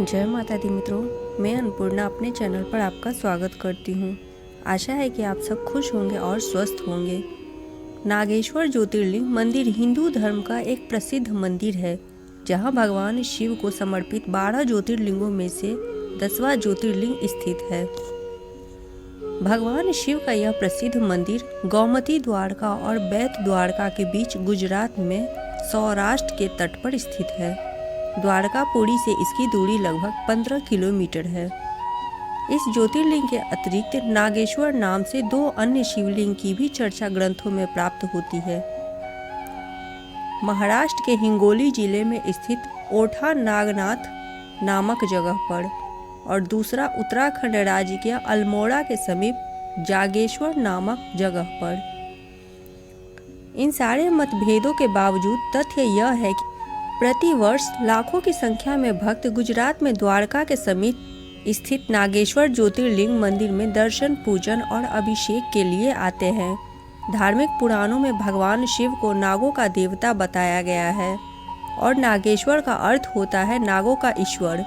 जय माता दी मित्रों, मैं अन्नपूर्णा अपने चैनल पर आपका स्वागत करती हूँ। आशा है कि आप सब खुश होंगे और स्वस्थ होंगे। नागेश्वर ज्योतिर्लिंग मंदिर हिंदू धर्म का एक प्रसिद्ध मंदिर है, जहाँ भगवान शिव को समर्पित 12 ज्योतिर्लिंगों में से 10वां ज्योतिर्लिंग स्थित है। भगवान शिव का यह प्रसिद्ध मंदिर गोमती द्वारका और बेत द्वारका के बीच गुजरात में सौराष्ट्र के तट पर स्थित है। द्वारकापुरी से इसकी दूरी लगभग 15 किलोमीटर है। इस ज्योतिर्लिंग के अतिरिक्त नागेश्वर नाम से 2 अन्य शिवलिंग की भी चर्चा ग्रंथों में प्राप्त होती है। महाराष्ट्र के हिंगोली जिले में स्थित ओठा नागनाथ नामक जगह पर और दूसरा उत्तराखंड राज्य के अल्मोड़ा के समीप जागेश्वर नामक जगह पर। इन सारे मतभेदों के बावजूद तथ्य यह है कि प्रति वर्ष लाखों की संख्या में भक्त गुजरात में द्वारका के समीप स्थित नागेश्वर ज्योतिर्लिंग मंदिर में दर्शन, पूजन और अभिषेक के लिए आते हैं। धार्मिक पुराणों में भगवान शिव को नागों का देवता बताया गया है और नागेश्वर का अर्थ होता है नागों का ईश्वर।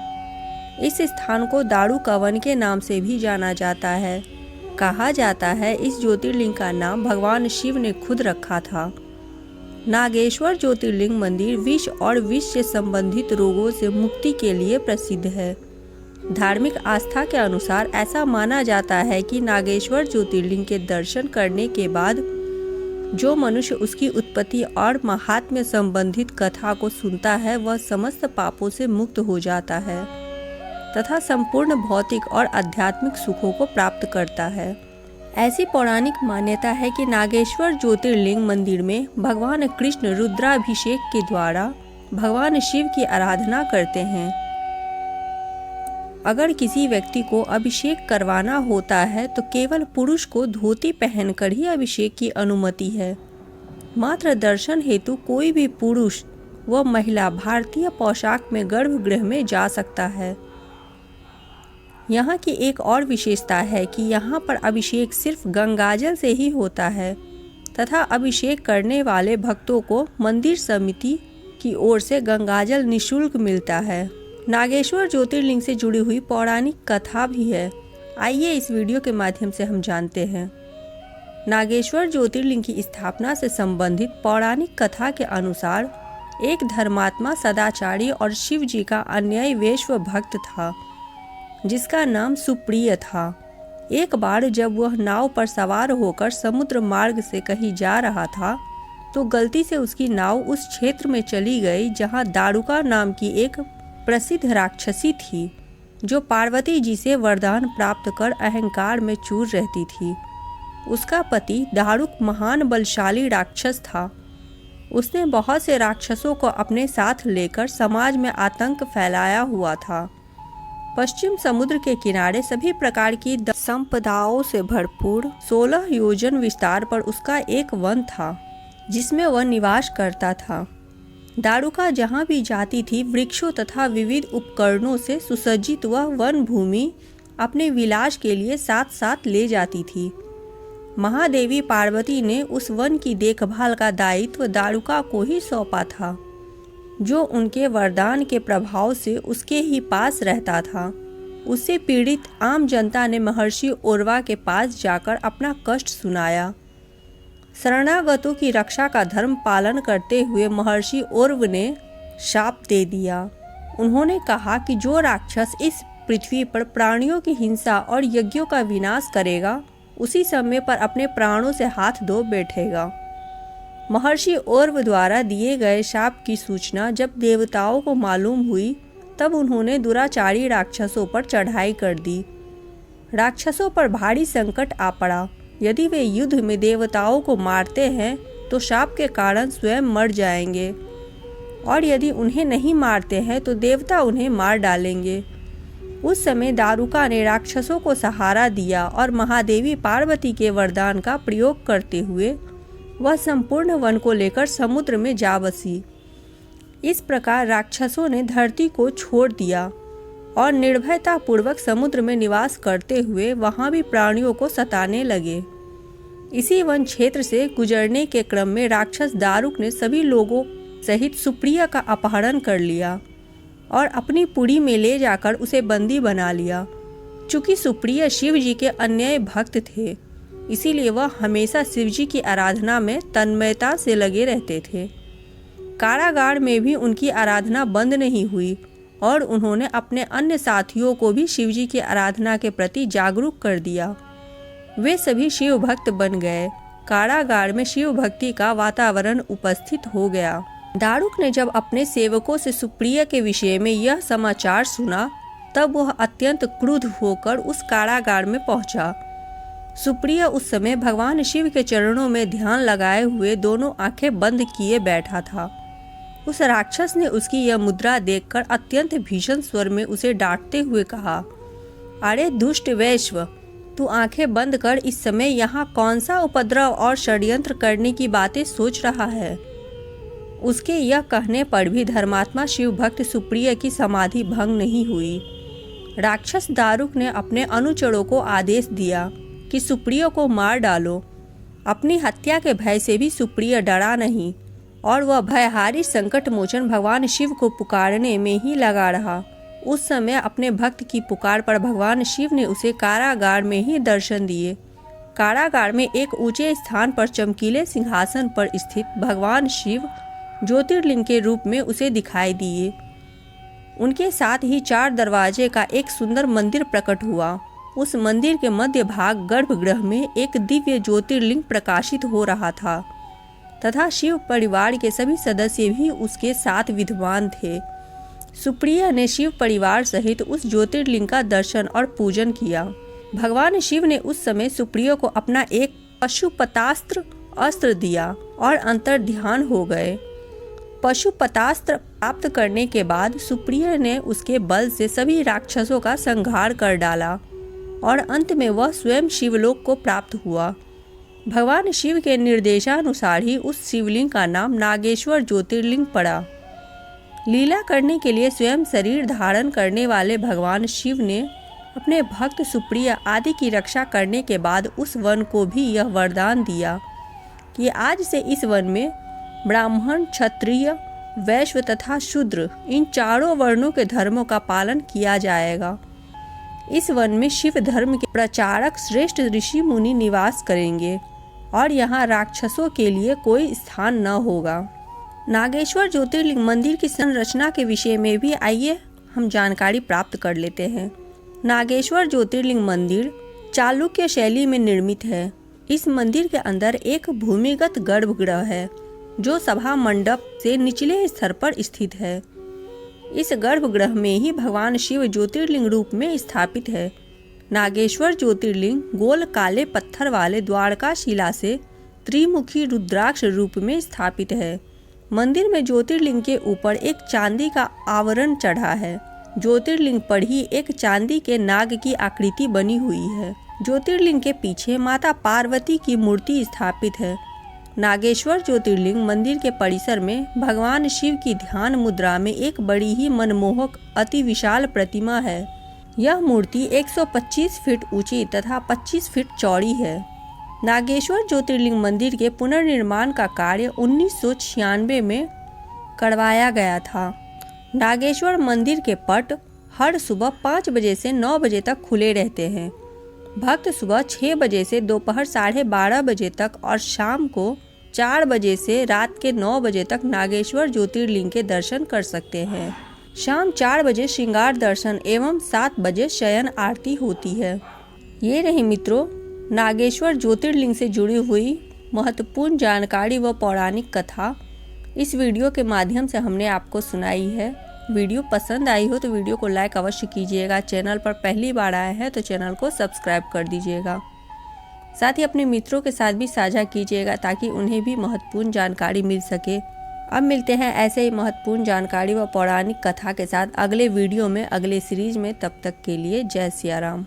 इस स्थान को दारू कवन के नाम से भी जाना जाता है। कहा जाता है इस ज्योतिर्लिंग का नाम भगवान शिव ने खुद रखा था। नागेश्वर ज्योतिर्लिंग मंदिर विष और विष से संबंधित रोगों से मुक्ति के लिए प्रसिद्ध है। धार्मिक आस्था के अनुसार ऐसा माना जाता है कि नागेश्वर ज्योतिर्लिंग के दर्शन करने के बाद जो मनुष्य उसकी उत्पत्ति और महात्म्य संबंधित कथा को सुनता है वह समस्त पापों से मुक्त हो जाता है तथा संपूर्ण भौतिक और आध्यात्मिक सुखों को प्राप्त करता है। ऐसी पौराणिक मान्यता है कि नागेश्वर ज्योतिर्लिंग मंदिर में भगवान कृष्ण रुद्राभिषेक के द्वारा भगवान शिव की आराधना करते हैं। अगर किसी व्यक्ति को अभिषेक करवाना होता है तो केवल पुरुष को धोती पहनकर ही अभिषेक की अनुमति है। मात्र दर्शन हेतु कोई भी पुरुष व महिला भारतीय पोशाक में गर्भगृह में जा सकता है। यहाँ की एक और विशेषता है कि यहाँ पर अभिषेक सिर्फ गंगाजल से ही होता है तथा अभिषेक करने वाले भक्तों को मंदिर समिति की ओर से गंगाजल निःशुल्क मिलता है। नागेश्वर ज्योतिर्लिंग से जुड़ी हुई पौराणिक कथा भी है। आइए इस वीडियो के माध्यम से हम जानते हैं। नागेश्वर ज्योतिर्लिंग की स्थापना से संबंधित पौराणिक कथा के अनुसार एक धर्मात्मा सदाचारी और शिव जी का अन्यायी वैष्णव भक्त था जिसका नाम सुप्रिय था। एक बार जब वह नाव पर सवार होकर समुद्र मार्ग से कहीं जा रहा था तो गलती से उसकी नाव उस क्षेत्र में चली गई जहां दारुका नाम की एक प्रसिद्ध राक्षसी थी जो पार्वती जी से वरदान प्राप्त कर अहंकार में चूर रहती थी। उसका पति दारुक महान बलशाली राक्षस था। उसने बहुत से राक्षसों को अपने साथ लेकर समाज में आतंक फैलाया हुआ था। पश्चिम समुद्र के किनारे सभी प्रकार की संपदाओं से भरपूर 16 योजन विस्तार पर उसका एक वन था जिसमें वह निवास करता था। दारुका जहाँ भी जाती थी वृक्षों तथा विविध उपकरणों से सुसज्जित वह वन भूमि अपने विलास के लिए साथ साथ ले जाती थी। महादेवी पार्वती ने उस वन की देखभाल का दायित्व दारुका को ही सौंपा था जो उनके वरदान के प्रभाव से उसके ही पास रहता था। उससे पीड़ित आम जनता ने महर्षि उर्वा के पास जाकर अपना कष्ट सुनाया। शरणागतों की रक्षा का धर्म पालन करते हुए महर्षि उर्व ने शाप दे दिया। उन्होंने कहा कि जो राक्षस इस पृथ्वी पर प्राणियों की हिंसा और यज्ञों का विनाश करेगा उसी समय पर अपने प्राणों से हाथ धो बैठेगा। महर्षि उर्व द्वारा दिए गए शाप की सूचना जब देवताओं को मालूम हुई तब उन्होंने दुराचारी राक्षसों पर चढ़ाई कर दी। राक्षसों पर भारी संकट आ पड़ा। यदि वे युद्ध में देवताओं को मारते हैं तो शाप के कारण स्वयं मर जाएंगे और यदि उन्हें नहीं मारते हैं तो देवता उन्हें मार डालेंगे। उस समय दारुका ने राक्षसों को सहारा दिया और महादेवी पार्वती के वरदान का प्रयोग करते हुए वह संपूर्ण वन को लेकर समुद्र में जा बसी। इस प्रकार राक्षसों ने धरती को छोड़ दिया और निर्भयता पूर्वक समुद्र में निवास करते हुए वहां भी प्राणियों को सताने लगे। इसी वन क्षेत्र से गुजरने के क्रम में राक्षस दारुक ने सभी लोगों सहित सुप्रिया का अपहरण कर लिया। और अपनी पुरी में ले जाकर उसे बंदी बना लिया। चूँकि सुप्रिय शिव जी के अन्याय भक्त थे, इसीलिए वह हमेशा शिव जी की आराधना में तन्मयता से लगे रहते थे। कारागार में भी उनकी आराधना बंद नहीं हुई और उन्होंने अपने अन्य साथियों को भी शिव जी की आराधना के प्रति जागरूक कर दिया। वे सभी शिव भक्त बन गए। कारागार में शिव भक्ति का वातावरण उपस्थित हो गया। दारुक ने जब अपने सेवकों से सुप्रिय के विषय में यह समाचार सुना, तब वह अत्यंत क्रुद्ध होकर उस कारागार में पहुंचा। सुप्रिय उस समय भगवान शिव के चरणों में ध्यान लगाए हुए दोनों आंखें बंद किए बैठा था। उस राक्षस ने उसकी यह मुद्रा देखकर अत्यंत भीषण स्वर में उसे डांटते हुए कहा, अरे दुष्ट वैश्व, तू आंखें बंद कर इस समय यहाँ कौन सा उपद्रव और षड्यंत्र करने की बातें सोच रहा है। उसके यह कहने पर भी धर्मात्मा शिव भक्त सुप्रिय की समाधि भंग नहीं हुई। राक्षस दारुक ने अपने अनुचरों को आदेश दिया कि सुप्रिय को मार डालो। अपनी हत्या के भय से भी सुप्रिय डरा नहीं और वह भयहारी संकट मोचन भगवान शिव को पुकारने में ही लगा रहा। उस समय अपने भक्त की पुकार पर भगवान शिव ने उसे कारागार में ही दर्शन दिए। कारागार में एक ऊंचे स्थान पर चमकीले सिंहासन पर स्थित भगवान शिव ज्योतिर्लिंग के रूप में उसे दिखाई दिए। उनके साथ ही 4 दरवाजे का एक सुंदर मंदिर प्रकट हुआ। उस मंदिर के मध्य भाग गर्भगृह में एक दिव्य ज्योतिर्लिंग प्रकाशित हो रहा था तथा शिव परिवार के सभी सदस्य भी उसके साथ विद्यमान थे। सुप्रिय ने शिव परिवार सहित उस ज्योतिर्लिंग का दर्शन और पूजन किया। भगवान शिव ने उस समय सुप्रिय को अपना एक पशुपतास्त्र अस्त्र दिया और अंतर ध्यान हो गए। पशुपतास्त्र प्राप्त करने के बाद सुप्रिय ने उसके बल से सभी राक्षसों का संहार कर डाला और अंत में वह स्वयं शिवलोक को प्राप्त हुआ। भगवान शिव के निर्देशानुसार ही उस शिवलिंग का नाम नागेश्वर ज्योतिर्लिंग पड़ा। लीला करने के लिए स्वयं शरीर धारण करने वाले भगवान शिव ने अपने भक्त सुप्रिय आदि की रक्षा करने के बाद उस वन को भी यह वरदान दिया कि आज से इस वन में ब्राह्मण, क्षत्रिय, वैश्य तथा शूद्र इन चारों वर्णों के धर्मों का पालन किया जाएगा। इस वन में शिव धर्म के प्रचारक श्रेष्ठ ऋषि मुनि निवास करेंगे और यहाँ राक्षसों के लिए कोई स्थान न होगा। नागेश्वर ज्योतिर्लिंग मंदिर की संरचना के विषय में भी आइए हम जानकारी प्राप्त कर लेते हैं। नागेश्वर ज्योतिर्लिंग मंदिर चालुक्य शैली में निर्मित है। इस मंदिर के अंदर एक भूमिगत गर्भगृह है जो सभा मंडप से निचले स्तर पर स्थित है। इस गर्भगृह में ही भगवान शिव ज्योतिर्लिंग रूप में स्थापित है। नागेश्वर ज्योतिर्लिंग गोल काले पत्थर वाले द्वारका शिला से त्रिमुखी रुद्राक्ष रूप में स्थापित है। मंदिर में ज्योतिर्लिंग के ऊपर एक चांदी का आवरण चढ़ा है। ज्योतिर्लिंग पर ही एक चांदी के नाग की आकृति बनी हुई है। ज्योतिर्लिंग के पीछे माता पार्वती की मूर्ति स्थापित है। नागेश्वर ज्योतिर्लिंग मंदिर के परिसर में भगवान शिव की ध्यान मुद्रा में एक बड़ी ही मनमोहक अति विशाल प्रतिमा है। यह मूर्ति 125 फीट ऊंची तथा 25 फीट चौड़ी है। नागेश्वर ज्योतिर्लिंग मंदिर के पुनर्निर्माण का कार्य 1996 में करवाया गया था। नागेश्वर मंदिर के पट हर सुबह 5 बजे से 9 बजे तक खुले रहते हैं। भक्त सुबह 6 बजे से दोपहर 12:30 बजे तक और शाम को 4 बजे से रात के 9 बजे तक नागेश्वर ज्योतिर्लिंग के दर्शन कर सकते हैं। शाम 4 बजे श्रृंगार दर्शन एवं 7 बजे शयन आरती होती है। ये रही मित्रों नागेश्वर ज्योतिर्लिंग से जुड़ी हुई महत्वपूर्ण जानकारी व पौराणिक कथा इस वीडियो के माध्यम से हमने आपको सुनाई है। वीडियो पसंद आई हो तो वीडियो को लाइक अवश्य कीजिएगा। चैनल पर पहली बार आया है तो चैनल को सब्सक्राइब कर दीजिएगा। साथ ही अपने मित्रों के साथ भी साझा कीजिएगा ताकि उन्हें भी महत्वपूर्ण जानकारी मिल सके। अब मिलते हैं ऐसे ही महत्वपूर्ण जानकारी व पौराणिक कथा के साथ अगले वीडियो में, अगले सीरीज में। तब तक के लिए जय सिया राम।